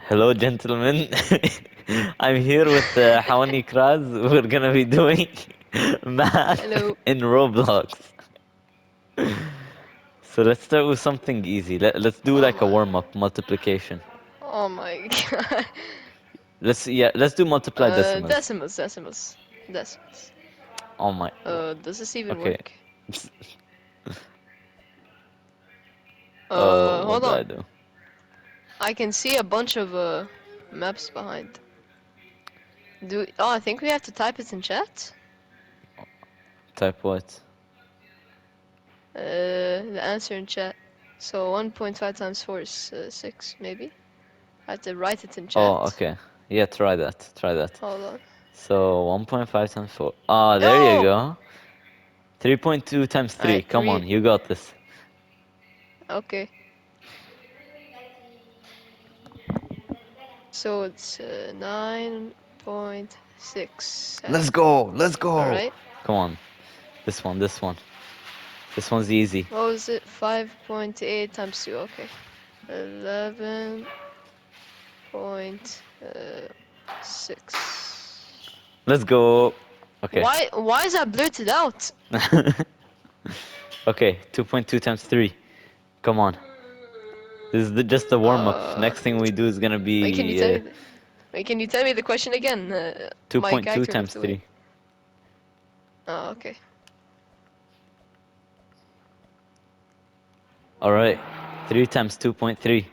Hello, gentlemen. I'm here with Hawani Kraz. We're gonna be doing math Hello. in Roblox. So let's start with something easy. Let's do Oh like a my. warm-up multiplication. Oh my god. Let's do multiply decimals. Decimals. Oh my. Does this even Okay. work? Oh, what Hold do I on. do? I can see a bunch of maps behind. Oh, I think we have to type it in chat. Type what? The answer in chat. So 1.5 times 4 is 6, maybe. I have to write it in Oh, chat. okay. Yeah, try that. Try that. Hold on. So 1.5 times 4. Ah, there you No! go. 3.2 times 3. Alright, Come on, 3. you got this. Okay. So it's 9.67. Let's go. Let's go. Alright. Come on. This one. This one. This one's easy. What was it? 5.8 times 2. Okay. 11.6. Let's go. Okay. Why is that blurted out? Okay, 2.2 times 3. Come on. This is just the warm-up. Uh, Next thing we do is gonna wait, can you be tell me wait, can you tell me the question again? My 2.2 character times looked away. 3. Oh, okay. Alright. 3 times 2.3.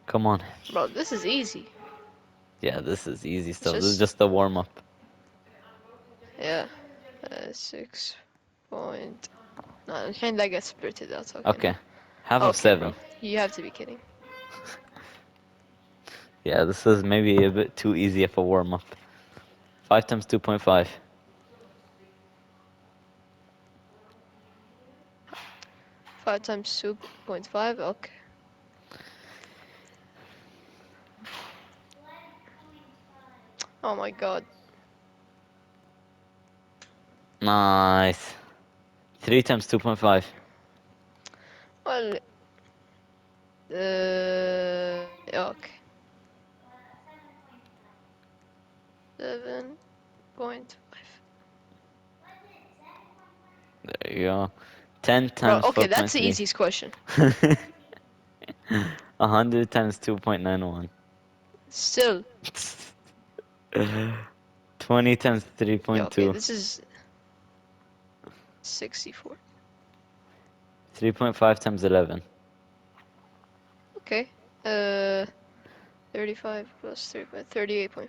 Come on. Bro, this is easy. Yeah, this is easy It's stuff. This is just, just the warm-up. yeah. 6 point... No, الحين that gets blurted out. Okay, Okay. no. Half of Okay, bro. 7. You have to be kidding. Yeah, this is maybe a bit too easy of a warm-up. 5 times 2.5. 5 times 2.5. Okay. Oh my god. Nice. 3 times 2.5. Well, okay. 7.5. There you go. 10 Bro, times okay, that's the 4.3. easiest question. 100 times 2.91. Still. 20 times Yeah, okay, 3.2. this is 64. 3.5 times 11. Okay. 35 plus 3, 38.5.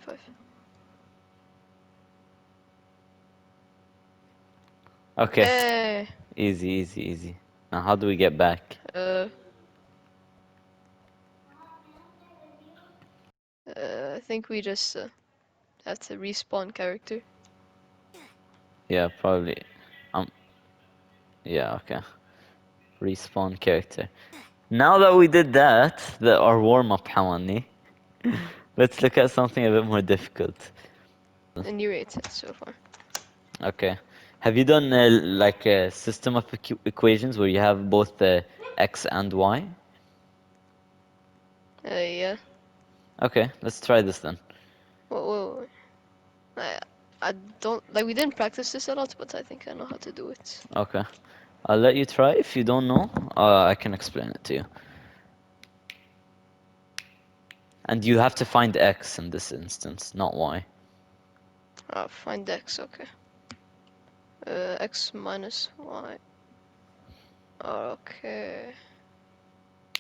Okay. Hey. Easy, easy, easy. Now, how do we get back? Uh, I think we just have to respawn character. Yeah, probably. Um, yeah, okay. Respawn character. Now that we did that, our warm-up, Hawani, let's look at something a bit more difficult. And you rate it so far. Okay. Have you done like a system of equations where you have both x and y? Yeah. Okay, let's try this then. Whoa. I, I don't like. We didn't practice this a lot, but I think I know how to do it. Okay. I'll let you try. If you don't know, I can explain it to you. And you have to find x in this instance, not y. Find x. Okay. X minus y. Okay.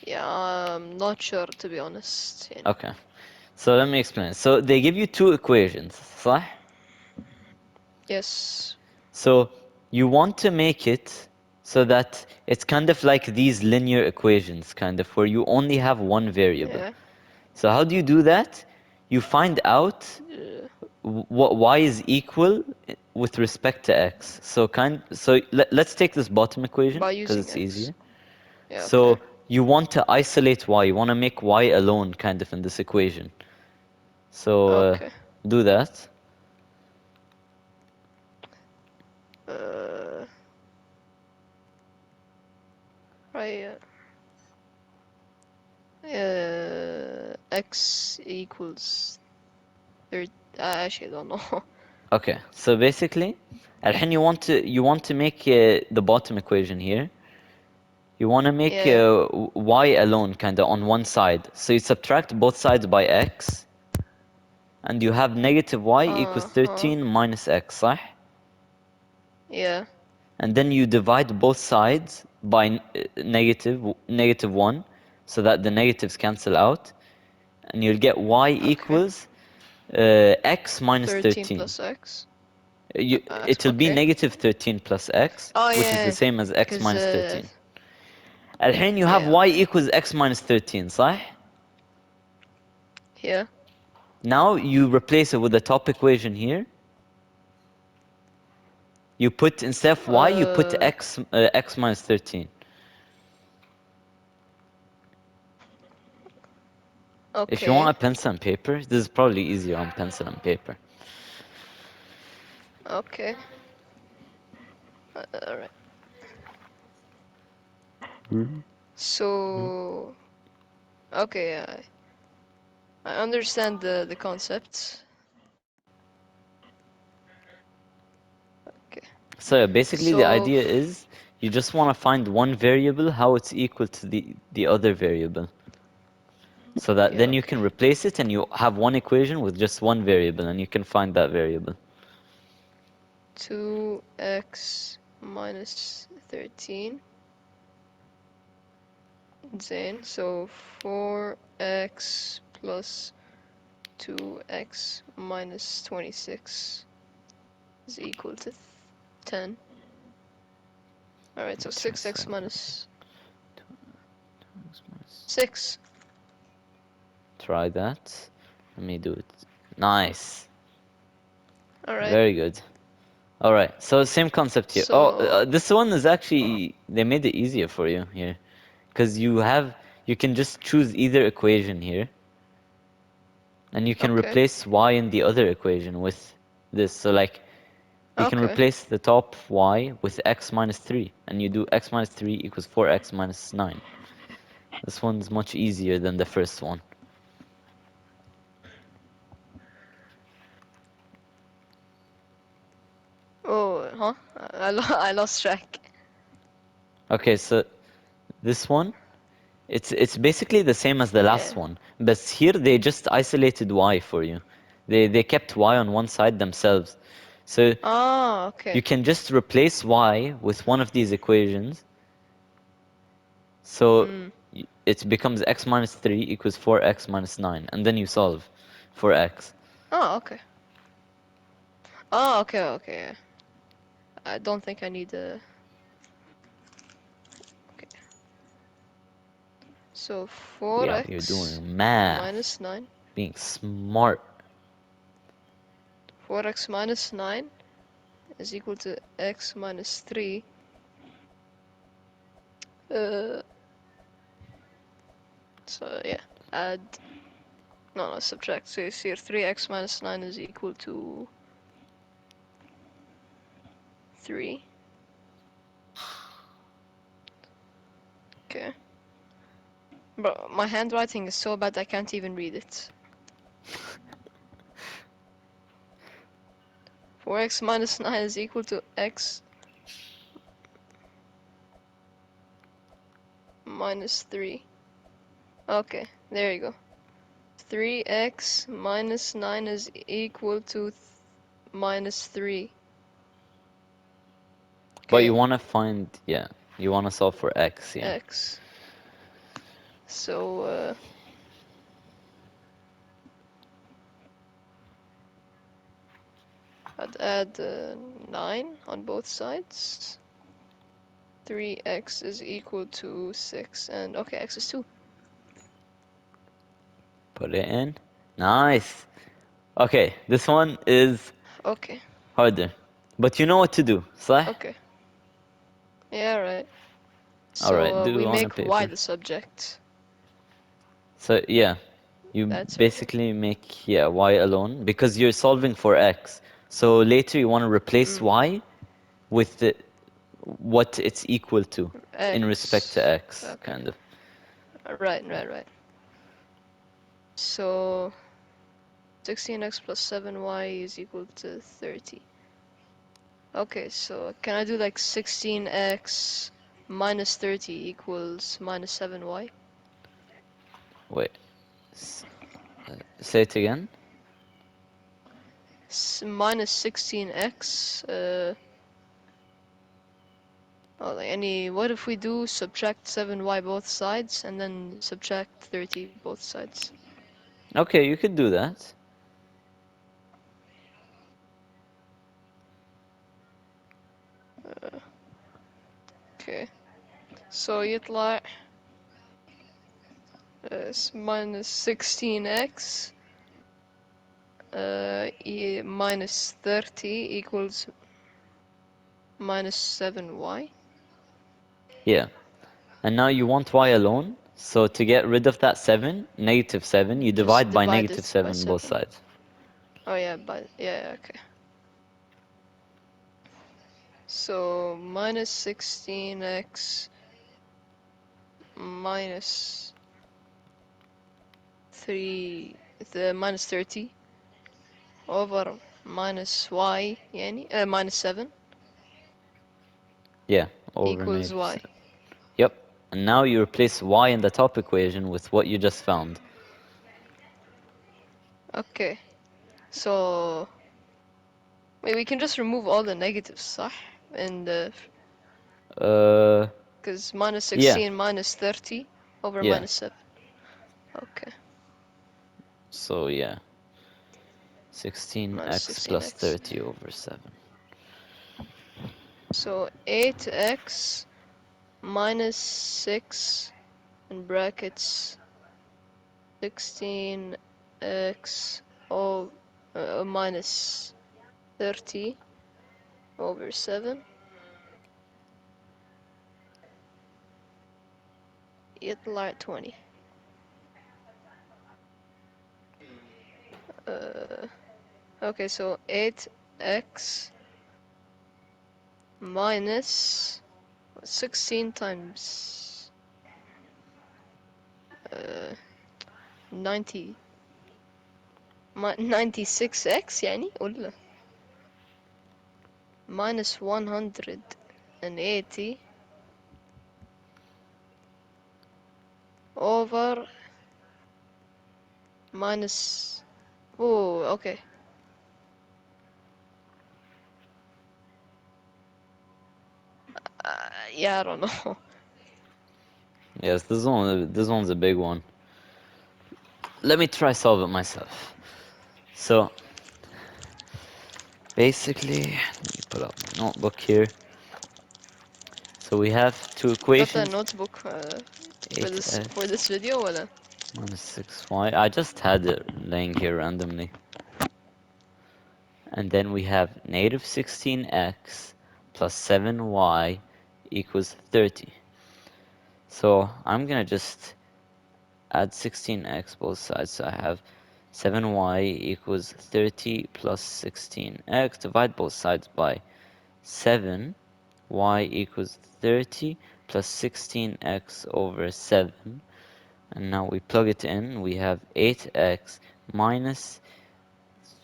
Yeah, I'm not sure to be honest. يعني. Okay. So let me explain. So they give you two equations, صح? Yes. So you want to make it so that it's kind of like these linear equations, kind of, where you only have one variable. Yeah. So how do you do that? You find out what y is equal with respect to x. So let's take this bottom equation By because using it's x. easier. Yeah. Okay. So you want to isolate y. You want to make y alone, kind of, in this equation. So Okay. do that. Uh. Right. x equals 30. I actually don't know. Okay, so basically الحين you want to make the bottom equation here. You want to make Yeah. y alone kind of on one side. So you subtract both sides by x and you have negative y equals Uh-huh. 13 minus x, صح? Yeah. And then you divide both sides by negative 1 so that the negatives cancel out and you'll get y Okay. equals x minus 13 13. plus x. It'll be Okay. negative 13 plus x, Oh which is the yeah, same as x because minus 13. الحين you have yeah. y Okay. equals x minus 13, صح? Yeah. Now you replace it with the top equation here. You put, instead of y, you put Uh. x minus 13. If you want Okay. a pencil and paper, this is probably easier on pencil and paper. Okay. All right. So. Okay. I understand the concept. Okay. So basically the So. idea is you just want to find one variable, how it's equal to the other variable. So that Yeah. then you can Okay. replace it and you have one equation with just one variable and you can find that variable. 2x minus 13. Then so 4x plus 2x minus 26 is equal to 10. Alright, so Try 6x solve minus that. 6. Try that. Let me do it. Nice. Alright, Very good. All right. So same concept here. Oh, so. this one is actually they made it easier for you here, because you can just choose either equation here, and you can Okay, replace y in the other equation with this. So like you can okay. replace the top y with x minus 3, and you do x minus 3 equals 4x minus 9. This one's much easier than the first one. Oh, huh? I lost track. Okay, so this one, it's basically the same as the last Yeah. one, but here they just isolated y for you. They kept y on one side themselves. So Ah, you okay. can just replace y with one of these equations. So Mm. it becomes x minus 3 equals 4x minus 9, and then you solve for x. Oh, okay. Oh, okay, okay. I don't think I need a. Okay. So We out here 4x doing math, minus 9. being smart. 4x minus 9 is equal to x minus 3. Uh, so yeah, add, no, subtract. So you see here 3x minus 9 is equal to 3. Okay. But my handwriting is so bad I can't even read it. 4x minus 9 is equal to x minus 3. Okay, there you go. 3x minus 9 is equal to minus 3. But you Okay, want to find, yeah, you want to solve for x, yeah. x. So, I'd add 9 on both sides. 3x is equal to 6, and okay, x is 2. Put it in. Nice. Okay, this one is Okay, harder. But you know what to do, صح? okay. Yeah, right. Alright, So, we do on a make y paper. the subject. So yeah, you That's okay. basically make, yeah, y alone because you're solving for x. So later you want to replace Mm, y with what it's equal to in respect to x. x, Okay. kind of. Right, right, right. So 16x plus 7y is equal to 30. Okay, so can I do like 16x minus 30 equals minus 7y? Wait, s- say it again. Minus 16x, oh, like what if we do subtract 7y both sides and then subtract 30 both sides? Okay, you could do that. Uh, okay, so يطلع minus 16x minus 30 equals minus 7y. Yeah. And now you want y alone. So to get rid of that 7, negative 7, you Just divide by divide negative it by 7 both 7. sides. Oh yeah, but yeah, okay. So minus 16x minus 3 the minus 30 over minus y يعني minus 7 Yeah, over equals negative y. 7. Yep. And now you replace y in the top equation with what you just found. Okay, so wait, we can just remove all the negatives صح? And Uh, because minus yeah, 16 minus 30 over yeah. minus 7. Okay, So yeah, minus 16x plus 16x. 30 over 7. So 8x minus 6 in brackets 16x minus 30 over 7 يطلع 20. Uh, okay, so 8x minus 16 times 90 96x يعني ولا minus 180 over minus oh okay yeah I don't know. Yes, this one's a big one. Let me try solve it myself. So basically, let me pull up my notebook here. So we have two got a equations. notebook for 8x this video ولا minus 6y. I just had it laying here randomly. And then we have negative 16x plus 7y equals 30. So I'm gonna just add 16x both sides. So I have 7y equals 30 plus 16x. Divide both sides by 7. Y equals 30 plus 16x over 7. And now we plug it in. We have 8x minus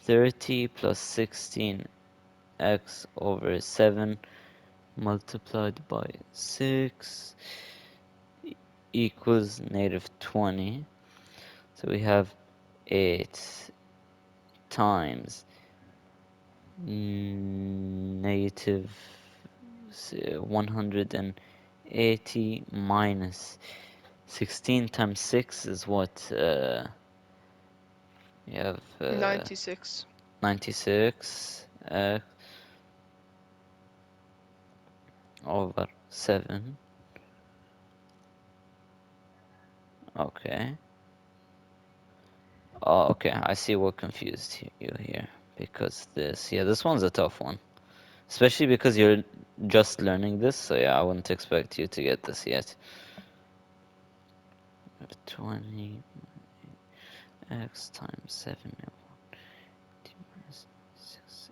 30 plus 16x over 7 multiplied by 6 equals negative 20. So we have 8 times negative 180 minus 16 times 6 is what? We have 96. 96 over 7. Okay. Oh, okay. I see what confused you here. Because yeah, this one's a tough one. Especially because you're just learning this, so yeah, I wouldn't expect you to get this yet. 20 x times 7 minus 6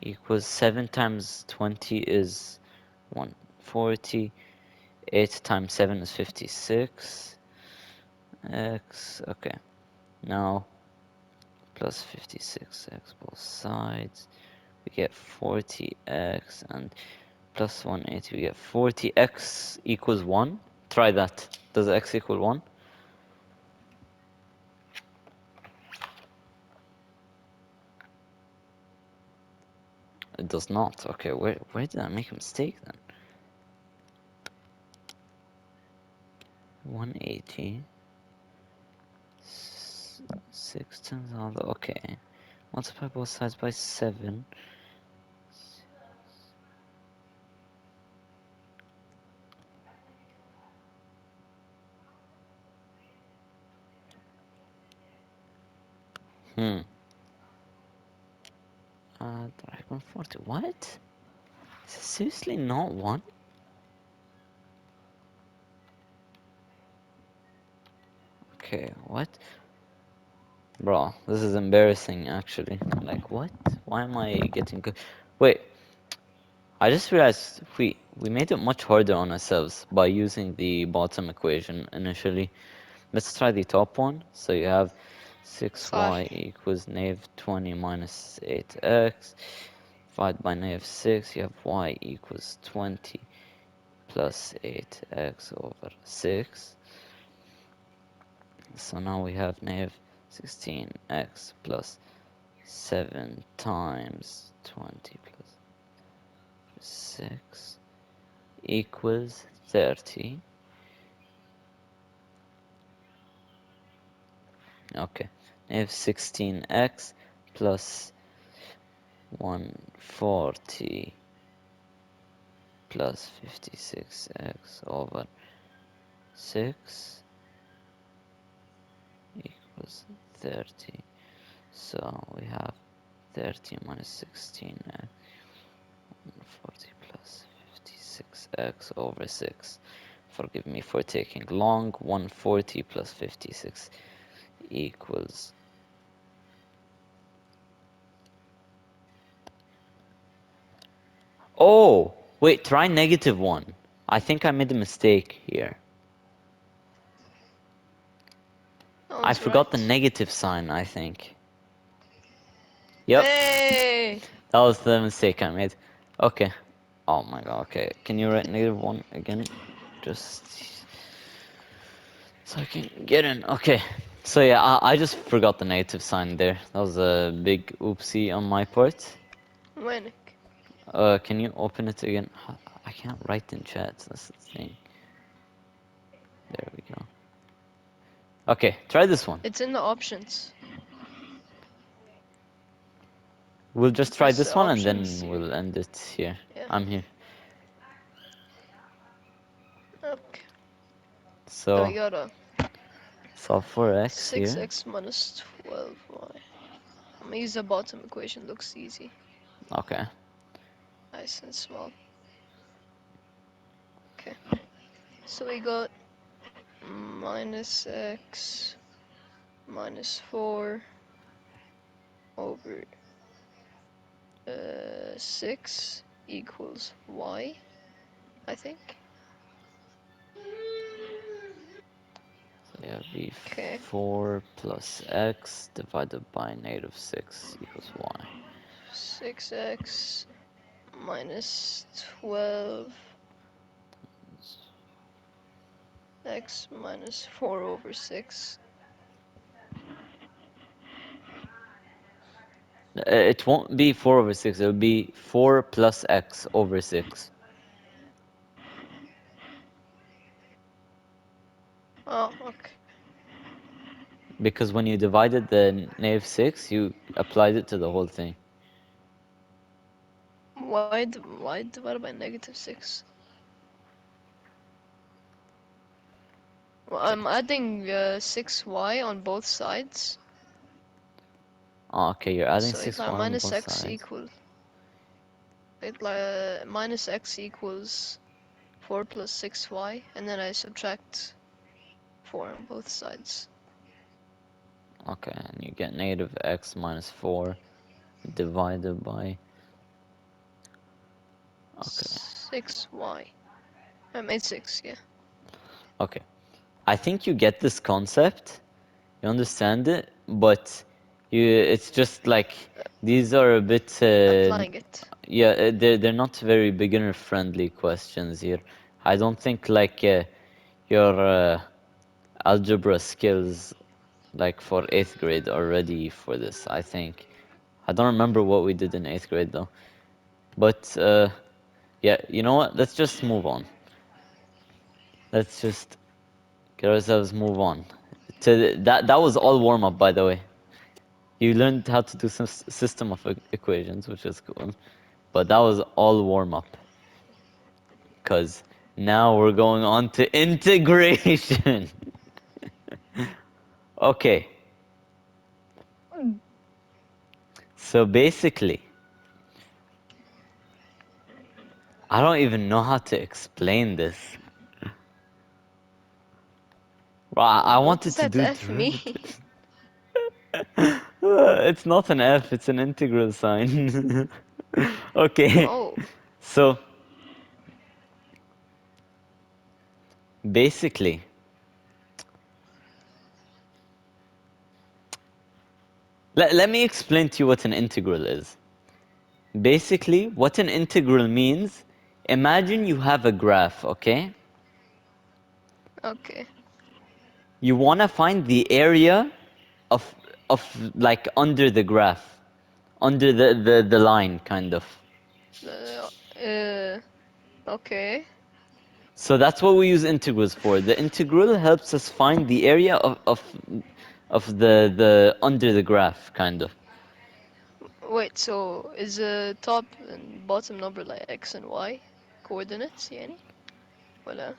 equals 7 times 20 is 140. 8 times 7 is 56. X, okay. Now plus 56x both sides. We get 40x and plus 180. We get 40x equals 1. Try that. Does x equal 1? It does not. Okay, where did I make a mistake then? 180. 6 times all the... Okay. Multiply both sides by 7. Hmm. Dragon 40. What? Is it seriously not 1? Okay, what? Bro, this is embarrassing actually. Like, what? Why am I getting good? Wait, I just realized we made it much harder on ourselves by using the bottom equation initially. Let's try the top one. So you have صح. 6y equals negative 20 minus 8x divided by negative 6. You have y equals 20 plus 8x over 6. So now we have negative 16x plus 7 times 20 plus 6 equals 30. Okay, negative 16x plus 140 plus 56x over 6 equals 30. So we have 30 minus 16x, 140 plus 56x over 6. Forgive me for taking long. 140 plus 56 equals... Oh! Wait, try negative 1. I think I made a mistake here. That I was forgot the right. negative sign, I think. Yep, Hey! that was the mistake I made. Okay. Oh my god, okay. Can you write negative 1 again? Just so I can get in. Okay. So yeah, I just forgot the negative sign there. That was a big oopsie on my part. وينك؟ Can you open it again? I can't write in chat, that's the thing. There we go. Okay, try this one. It's in the options. We'll just try Press this the one and options then here. we'll end it here. Yeah. I'm here. Okay. So So, we got a solve for x here. 6x minus 12y. I'm gonna use the bottom equation. Looks easy. Okay. Nice and small. Okay. So we got minus x minus 4 over 6 equals y, I think. So yeah, be Okay. 4 plus x divided by negative 6 equals y. 6x minus 12 x minus 4 over 6. It won't be 4 over 6, it'll be 4 plus x over 6. Oh, okay. Because when you divided the negative 6, you applied it to the whole thing. Why divided by negative 6? Well, Okay. I'm adding 6y on both sides. Oh, okay, you're adding So it 6 like y on minus both x sides. equal it minus x equals 4 plus 6y, and then I subtract 4 on both sides. Okay, and you get negative x minus 4 divided by... Okay. 6y. I made 6, yeah. Okay. I think you get this concept You understand it, but it's just like these are a bit applying it. yeah, they're not very beginner friendly questions here. I don't think like your algebra skills like for 8th grade are ready for this, I think. I don't remember what we did in 8th grade though. But yeah, you know what? Let's just move on. Let's just get ourselves move on. That was all warm up, by the way. You learned how to do some system of equations, which is cool. But that was all warm up. Because now we're going on to integration. Okay. So basically, I don't even know how to explain this. Well, I What wanted does to that do F mean? derivatives. It's not an F, it's an integral sign. Okay. Oh, So basically, let me explain to you what an integral is. Basically, what an integral means, imagine you have a graph, okay? okay. You want to find the area of of like under the graph, under the line kind of. Uh, uh, okay. So that's what we use integrals for. The integral helps us find the area of the under the graph kind of. Wait, so is the top and bottom number like X and Y coordinates يعني ولا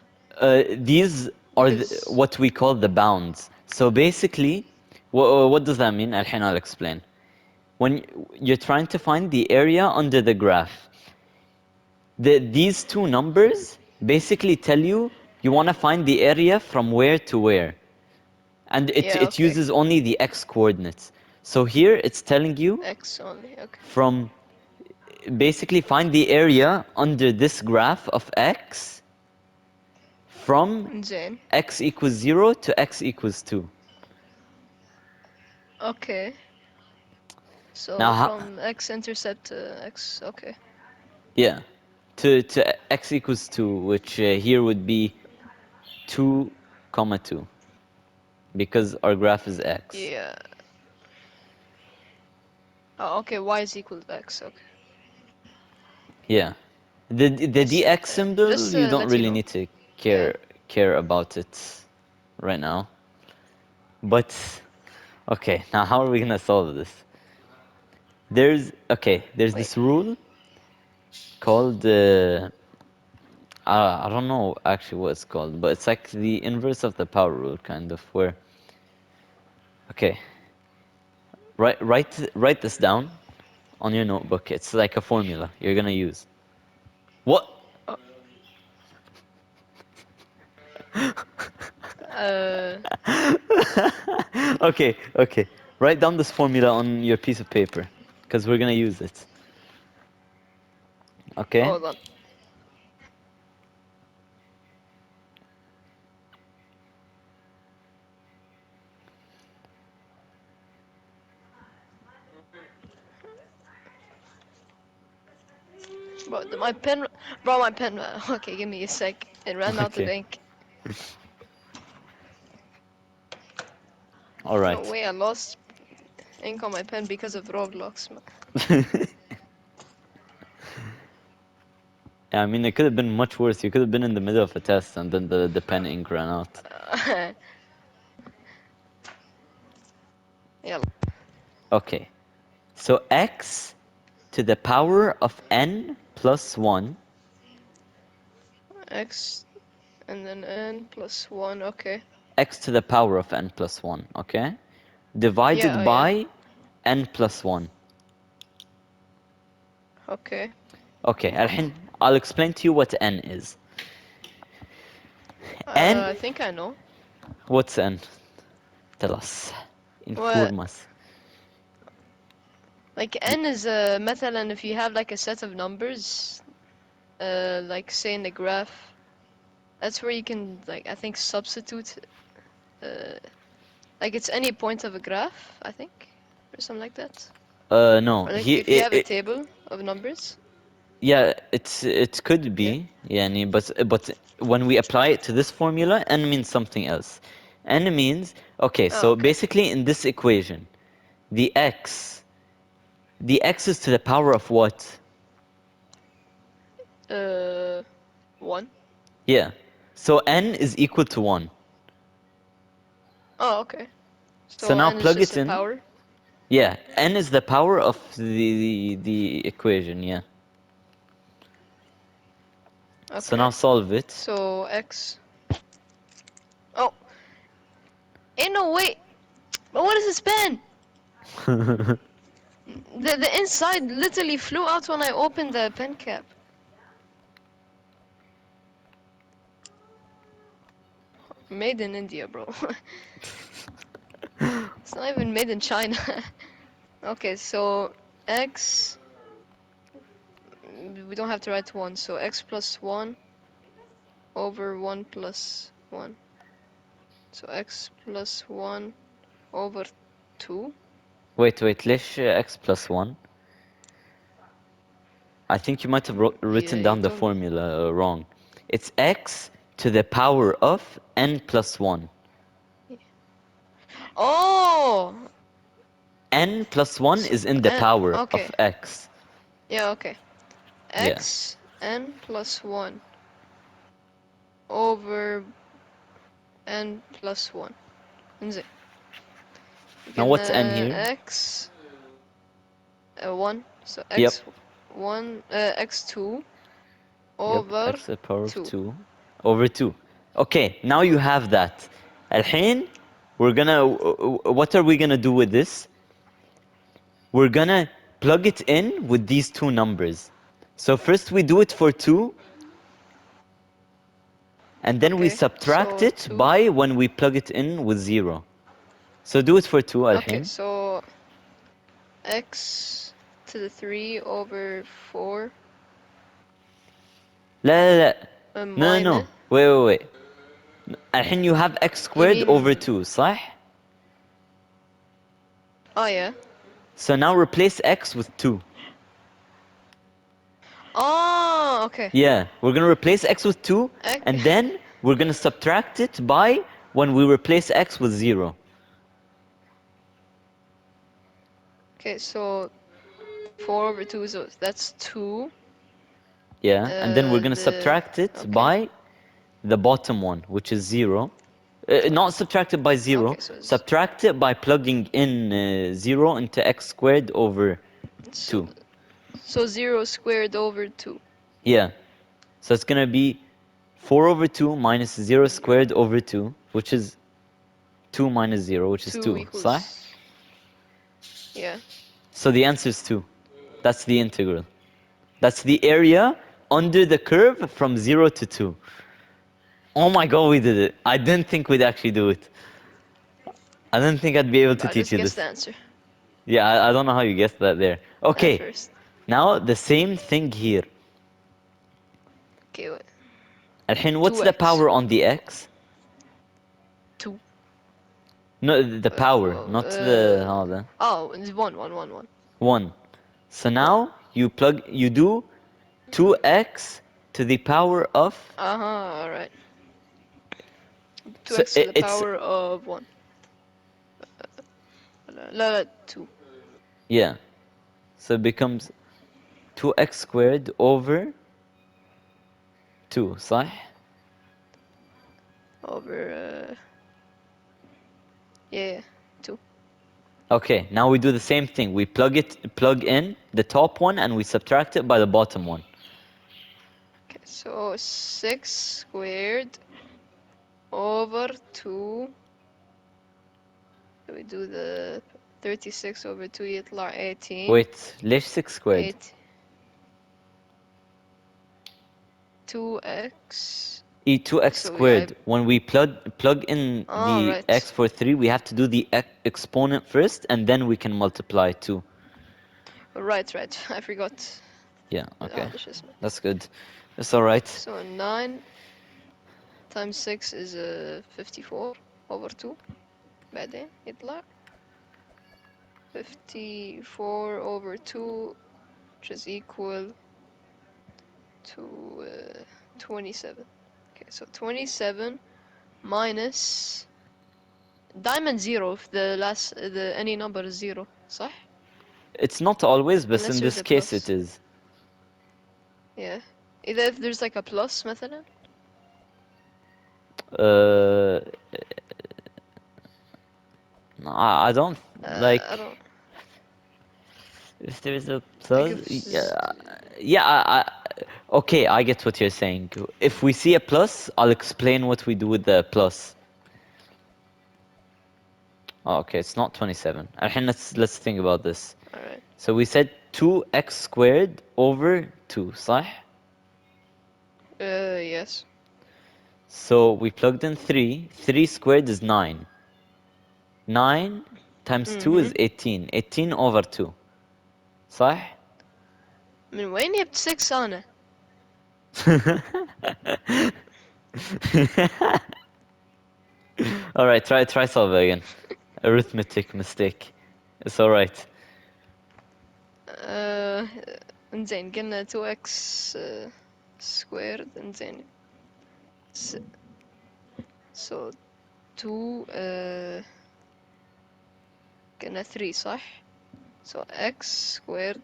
These are because what we call the bounds. So basically, what does that mean? الحين I'll explain. When you're trying to find the area under the graph, these two numbers basically tell you you want to find the area from where to where. And yeah, it okay. uses only the x coordinates. So here it's telling you X only, okay. from basically find the area under this graph of x from زين. x equals 0 to x equals 2. Okay. Now, So from x-intercept to x, okay. yeah, to x equals 2, which here would be 2 comma 2 because our graph is x. Yeah. Oh, okay, y is equal to x, okay. Yeah. The Yes, dx symbol, just you to don't let you really know. need to Yeah. care about it right now. But okay, now how are we gonna solve this? There's Wait. this rule called I don't know actually what it's called, but it's like the inverse of the power rule, kind of, where okay, write this down on your notebook. It's like a formula you're gonna use. What? Oh, uh, Okay. Write down this formula on your piece of paper, because we're gonna use it. Okay? hold on. My pen, bro, my pen. Okay, give me a sec. It ran out of Okay. ink. All No right. way, I lost ink on my pen because of Roblox. Yeah, I mean, it could have been much worse. You could have been in the middle of a test and then the pen ink ran out. Yeah, Okay. So x to the power of n plus 1, x and then n plus 1, okay. x to the power of n plus 1, okay? Yeah, oh Divided yeah, by n plus 1. okay. Okay, الحين I'll explain to you what n is. N, I think I know. what's n? Tell us. Well, Inform us. like n is مثلا if you have like a set of numbers, like say in the graph, that's where you can like I think substitute uh, Like it's any point of a graph, I think, or something like that. No, Or like he if you have a table of numbers. yeah, it could Yeah. be, يعني, but when we apply it to this formula, n means something else. N means, okay, Oh, so okay. basically in this equation, the x, the x is to the power of what? Uh, 1. Yeah. So n is equal to 1. Oh, okay. So So now n is plug just it a in. power. Yeah, n is the power of the equation, yeah. So now Okay. solve it. So x. Oh, ain't no way. But what is this pen? The inside literally flew out when I opened the pen cap. Made in India, bro. It's not even made in China. Okay, so x. We don't have to write 1, so x plus 1 over 1 plus 1. So x plus 1 over 2. wait, ليش x plus 1? I think you might have Yeah, written you down the told me. formula wrong. It's x to the power of n plus 1. Oh! N plus 1 So, is in the power okay. of x. Yeah, okay. Yeah. X n plus 1 over n plus 1. انزين. You Now can what's n here? x 1. So Yep. x 1 x2 Yep, over x to the power of 2. 2 over 2. Okay, now you have that. الحين we're gonna, what are we gonna do with this? We're gonna plug it in with these two numbers. So first we do it for 2, and then we Okay, subtract so it 2. by when we plug it in with 0. So do it for 2 Okay, الحين. so x to the 3 over 4 لا لا لا. No, no, minus. no. Wait. الحين you have x You squared over mean. 2, صح? Oh, yeah. So now replace x with 2. Oh, okay. Yeah, we're gonna replace x with 2, X. and then we're gonna subtract it by when we replace x with 0. Okay, so 4 over 2, so that's 2. Yeah, and then we're gonna The. subtract it Okay. by the bottom one, which is 0. Not subtract it by 0, Okay, so it's. subtract it by plugging in 0 into x squared over So, 2. so 0 squared over 2. Yeah, so it's gonna be 4 over 2 minus 0 squared over 2, which is 2 minus 0, which is 2 2, صح? equals. Yeah. So the answer is 2. That's the integral. That's the area under the curve from 0 to 2. Oh my god, we did it. I didn't think we'd actually do it. I didn't think I'd be able to I teach just you guessed the this. answer Yeah, I don't know how you guessed that there. at Okay, first. now the same thing here. Okay, wait. الحين what's the 2x. power on the x? 2. No, the power, not the Uh, هذا. oh, it's 1, 1, 1, 1. 1. So 1. now you do 2x to the power of, Uh-huh, alright. so 2x to the it's, power of 1. لا 2. yeah, so it becomes 2x squared over 2, صح? Over, yeah, 2. Okay, now we do the same thing. We plug in the top one and we subtract it by the bottom one. Okay, so 6 squared over 2. We do the 36 over 2 يطلع 18. Wait, ليش 6 squared? 8. 2x. E 2x So we I. squared. When we plug in Oh, the x right. for 3, we have to do the exponent first and then we can multiply 2. Right. I forgot. Yeah, okay. هذا شو اسمه. That's good. That's alright. So 9 times 6 is 54 over 2. بعدين يطلع 54 over 2, which is equal to 27. Okay, so 27 minus diamond 0 if the any number is 0 صح؟ It's not always, but Unless in there's this a case it plus. is. Yeah. Either if there's like a plus مثلا. Uh, I don't I like don't if there's a like plus. if Yeah. Okay, I get what you're saying. If we see a plus, I'll explain what we do with the plus. Oh, okay, it's not 27. الحين let's think about this. alright. So we said 2x squared over 2, صح? Yes. So we plugged in 3. 3 squared is 9. 9 times 2 is Mm-hmm. 18. 18 over 2. صح؟ من وين جبت 6 أنا؟ Alright, try solve again. Arithmetic mistake. It's alright. آه انزين قلنا 2x squared انزين S- so 2 قلنا 3 صح؟ so x squared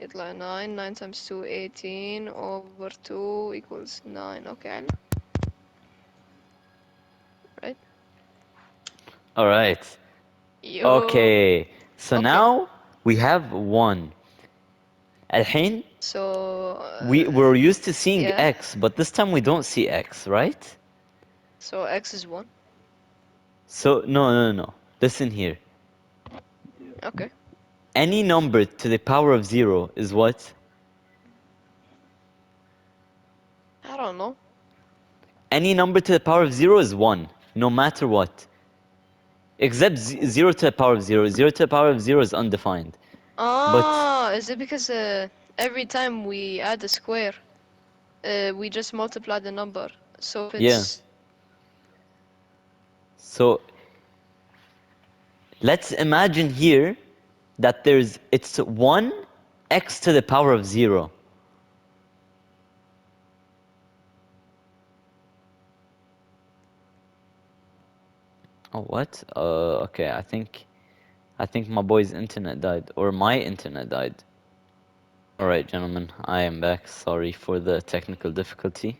يطلع 9. 9 times 2 18 over 2 equals 9. Okay, على right? Alright. Yo. Okay. So Okay. now we have 1. الحين So we're used to seeing yeah. x, but this time we don't see x, right? So x is 1. So no. Listen here. Okay. Any number to the power of 0 is what? I don't know. Any number to the power of 0 is 1, no matter what. Except 0 to the power of 0. 0 to the power of 0 is undefined. But, Ah, is it because every time we add a square, we just multiply the number? So if yeah. it's So, let's imagine here that it's 1 x to the power of 0. Oh, what? Okay, I think my boy's internet died, or my internet died. Alright, gentlemen, I am back. Sorry for the technical difficulty.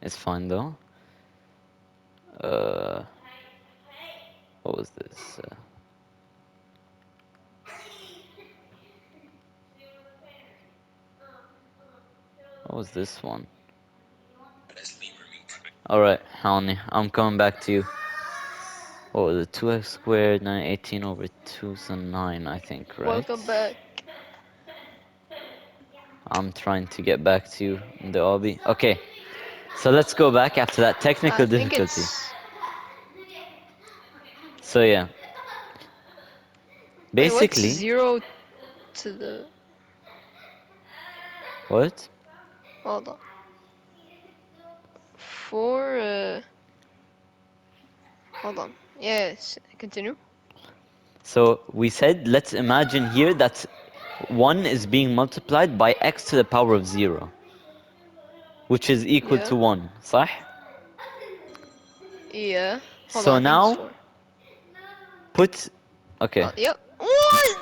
It's fine though. Uh, what was this? What was this one? Alright, Halni, I'm coming back to you. What was it? 2x squared, 9, 18 over 2 is 9, I think, right? welcome back. I'm trying to get back to you in the obby. Okay, so let's go back after that I technical think difficulty. it's So yeah, wait. What's basically, 0 to the? what? Hold on. 4. Hold on. Yes. Continue. So we said, let's imagine here that 1 is being multiplied by x to the power of 0, which is equal Yeah. to 1, صح? Yeah. Hold on. So I think it's now, 4. put... Okay. Yep. What?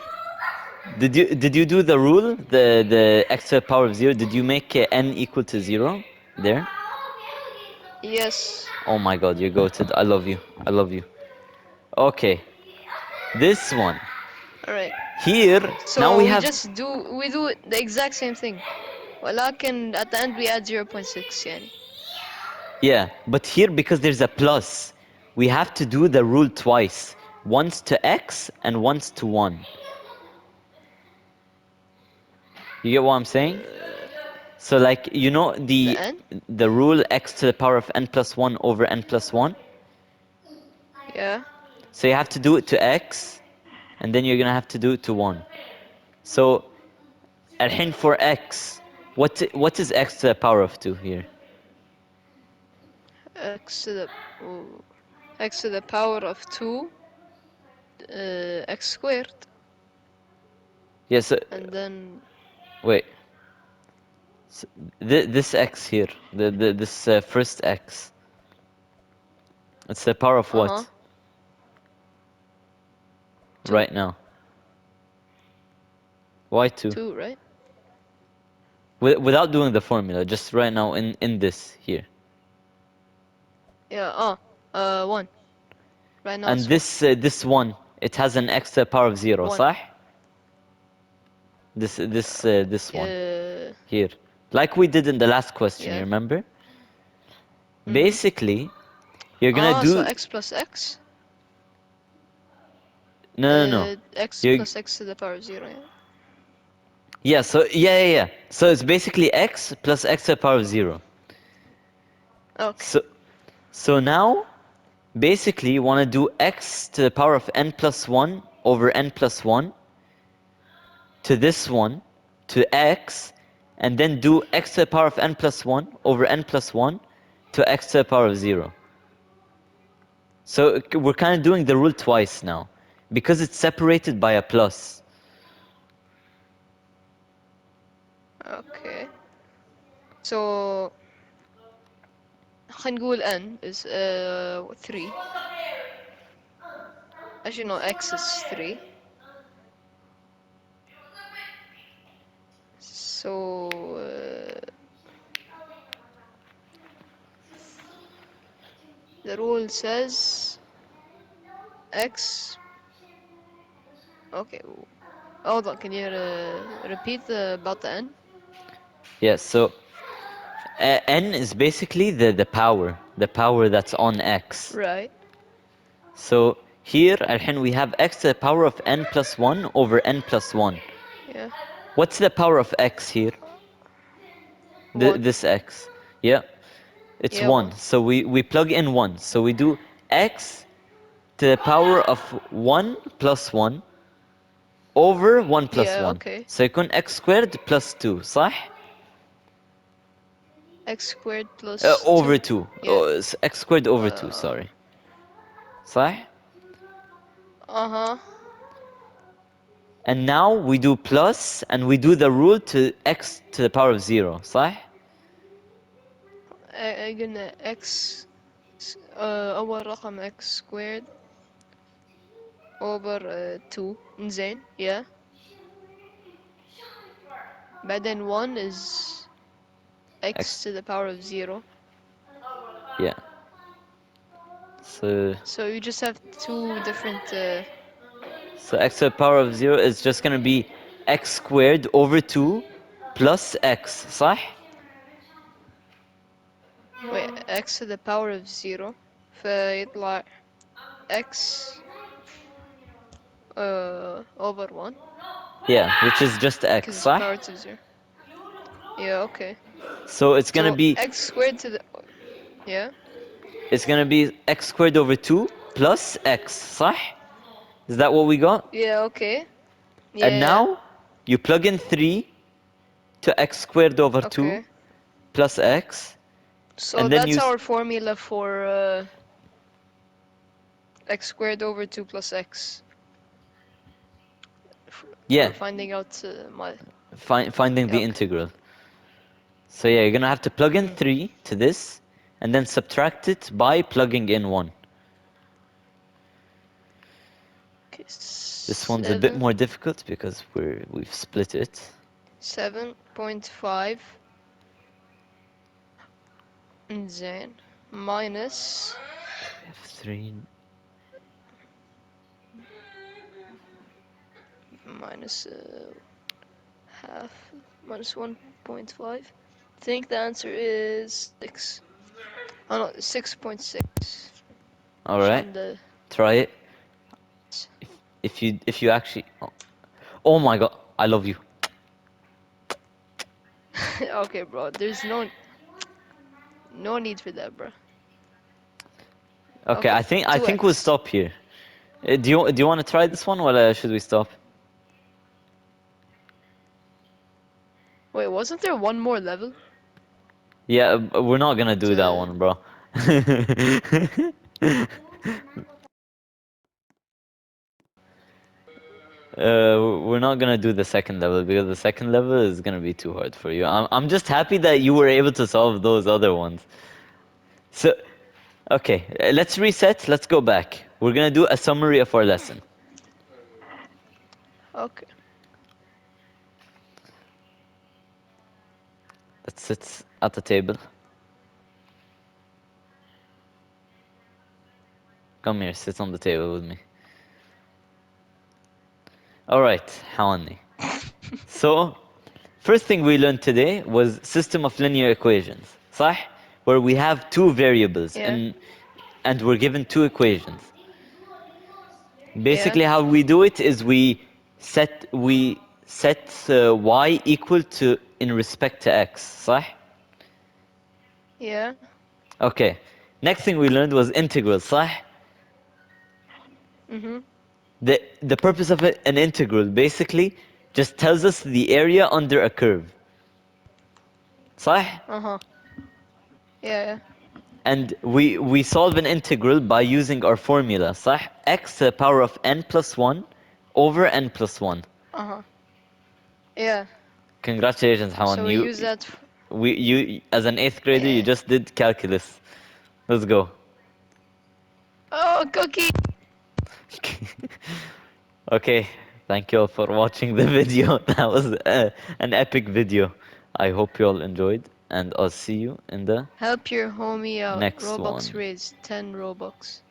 Did you do the rule, the x to the power of 0? Did you make n equal to 0 there? Yes. Oh my god, you're goated. I love you. I love you. Okay, this one. All right. Here, now So we we have... just do the exact same thing. ولكن at the end we add 0.6 يعني. Yeah, but here, because there's a plus, we have to do the rule twice. Once to x and once to 1. You get what I'm saying? So like, you know The n? the rule x to the power of n plus 1 over n plus 1? Yeah. So you have to do it to x, and then you're gonna have to do it to 1. So, الحين for x, what is x to the power of 2 here? X to the. Ooh. x to the power of 2 x squared, Yes. and then Wait. So this x here, this first x, it's the power of uh-huh, what 2. right now? Why 2? 2, right? Without doing the formula, just right now in this here. Yeah, 1. Right now And it's 1. this one, it has an x to the power of 0, 1. صح? This one Yeah, here, like we did in the last question, you yeah. remember? Mm-hmm. Basically, you're gonna So do x plus x? no. X You plus x to the power of 0, yeah. Yeah, so yeah. So it's basically x plus x to the power of 0. Okay. So now basically you want to do x to the power of n plus 1 over n plus 1 to this one to x, and then do x to the power of n plus 1 over n plus 1 to x to the power of 0. So we're kind of doing the rule twice now because it's separated by a plus. Okay. So خلينا نقول n is 3. Actually no, x is 3. So the rule says x. Okay. Hold on, can you repeat about the n? Yes, so n is basically the power that's on x. Right. So here الحين we have x to the power of n plus 1 over n plus 1. Yeah. What's the power of x here? 1. This x. Yeah, it's Yeah, 1. 1. So we plug in 1. So we do x to the power of 1 plus 1 over 1 plus Yeah, 1. okay. So يكون x squared plus 2 صح؟ X squared plus Over 2. 2. Yeah. X squared over 2, Uh, sorry. صح؟ uh-huh. And now we do plus and we do the rule to x to the power of 0 صح؟ قلنا x أول رقم x squared over 2. زين. Yeah. بعدين 1 is X, x to the power of 0. yeah. So So you just have two different x to the power of 0 is just gonna be x squared over 2 plus x صح؟ wait, x to the power of 0 فيطلع x over 1 Yeah, which is just because x it's صح؟ power to 0. Yeah, okay. So So x squared to the yeah. it's gonna be x squared over 2 plus x صح؟ Is that what we got? Yeah, okay. And Yeah, now you plug in 3 to x squared over 2 okay. plus x, So and then that's our formula for x squared over 2 plus x yeah, for finding out my finding the okay. integral. So yeah, you're gonna have to plug in Mm. 3 to this, and then subtract it by plugging in 1. Okay, This one's a bit 7 more difficult because we've split it. 7.5 زين minus We have 3. minus half minus 1.5. I think the answer is 6. Oh no, 6.6. All right, عشان the try it. If you actually, oh my god, I love you. okay, bro. There's no need for that, bro. Okay, Okay, I think we'll 2x. stop here. Do you want to try this one, or should we stop? Wait, wasn't there one more level? Yeah, we're not gonna do that To one, bro. We're not gonna do the second level because the second level is gonna be too hard for you. I'm just happy that you were able to solve those other ones. So, okay, let's reset. Let's go back. We're gonna do a summary of our lesson. Okay. Let's sit at the table. Come here, sit on the table with me. All right, Hawani. So, first thing we learned today was system of linear equations, صح? Where we have two variables Yeah. and we're given two equations. Yeah. Basically, how we do it is we set y equal to in respect to x, صح? Yeah. Okay. Next thing we learned was integrals, صح? Mhm. The purpose of an integral basically just tells us the area under a curve, صح? Uh-huh. Yeah, yeah. And we solve an integral by using our formula, صح? X to the power of n plus 1 over n plus 1. Uh-huh. Yeah. Congratulations, Hawan. So we use that You as an eighth grader, you yeah. just did calculus. Let's go. Oh, cookie. Okay, thank you all for watching the video. That was an epic video. I hope you all enjoyed, and I'll see you in the Help your homie out. next Robux one. raised 10 Robux.